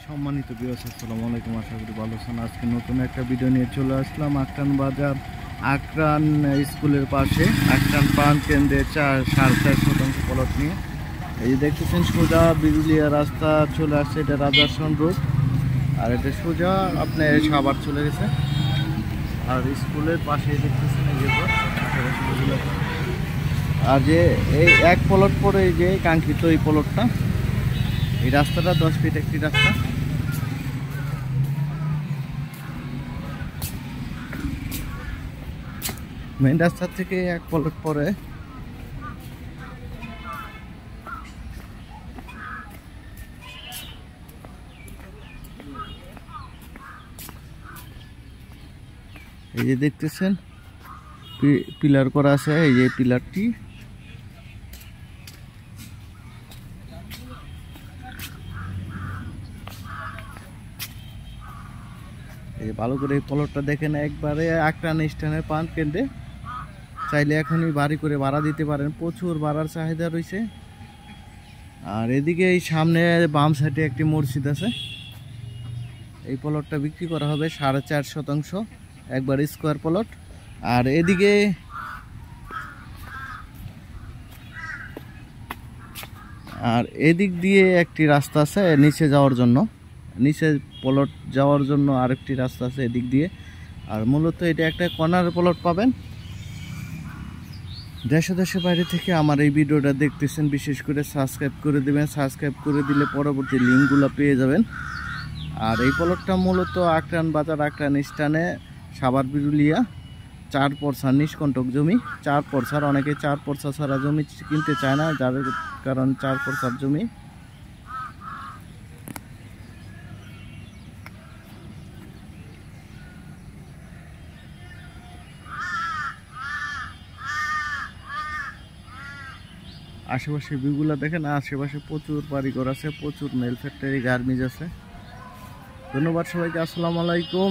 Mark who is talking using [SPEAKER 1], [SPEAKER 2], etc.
[SPEAKER 1] সম্মানিত ভিউয়ার্স, আসসালামু আলাইকুম। আশা করি ভালো আছেন। আজকে নতুন একটা ভিডিও নিয়ে চলে আসলাম আকরান বাজার, আকরান স্কুলের পাশে আকরান প্রাণ কেন্দ্রে 4.5 শতাংশ প্লট নিয়ে। এই যে দেখতেছেন সোজা বিরুলিয়া রাস্তা চলে আসছে, এটা রাজাসন রোড, আর এটা সোজা আপনার সাভার চলে গেছে। আর স্কুলের পাশে দেখতেছেন এই যে আর যে এই এক প্লট পরে এই যে কাঙ্ক্ষিত এই প্লটটা, এই রাস্তাটা 10 ফিট একটি রাস্তা। মেন রাস্তা থেকে এক প্লট পরে এই যে দেখতেছেন পিলার করা আছে, এই যে পিলারটি এই ভালো করে এই প্লটটা দেখেন, একবারে আকরান স্ট্যান্ডের প্রাণ কেন্দ্রে। চাইলে এখনই বাড়ি করে ভাড়া দিতে পারেন, প্রচুর ভাড়ার চাহিদা রয়েছে। আর এদিকে এই সামনে বাম সাইডে একটি মসজিদ আছে। এই প্লটটা বিক্রি করা হবে 4.5 শতাংশ, একবার স্কোয়ার প্লট। আর এদিকে এদিক দিয়ে একটি রাস্তা আছে নিচে যাওয়ার জন্য, নিচে প্লট যাওয়ার জন্য আরেকটি রাস্তা আছে এদিক দিয়ে। আর মূলত এটা একটা কর্নার প্লট পাবেন। দেশের বাইরে থেকে আমার এই ভিডিওটা দেখতেছেন, বিশেষ করে সাবস্ক্রাইব করে দেবেন। সাবস্ক্রাইব করে দিলে পরবর্তী লিঙ্কগুলো পেয়ে যাবেন। আর এই প্লটটা মূলত আকরান বাজার, আকরান স্থানে সাভার বিরুলিয়া 4 পরসা নিষ্কণ্টক জমি। 4 পরসার, অনেকে 4 পরসা ছাড়া জমি কিনতে চায় না, যার কারণ 4 পরসার জমি। আশেপাশে ভিউগুলো দেখেন, আশেপাশে প্রচুর বাড়িঘর আছে, প্রচুর মেল ফ্যাক্টরি, গার্মেন্টস আছে। ধন্যবাদ সবাইকে, আসসালামু আলাইকুম।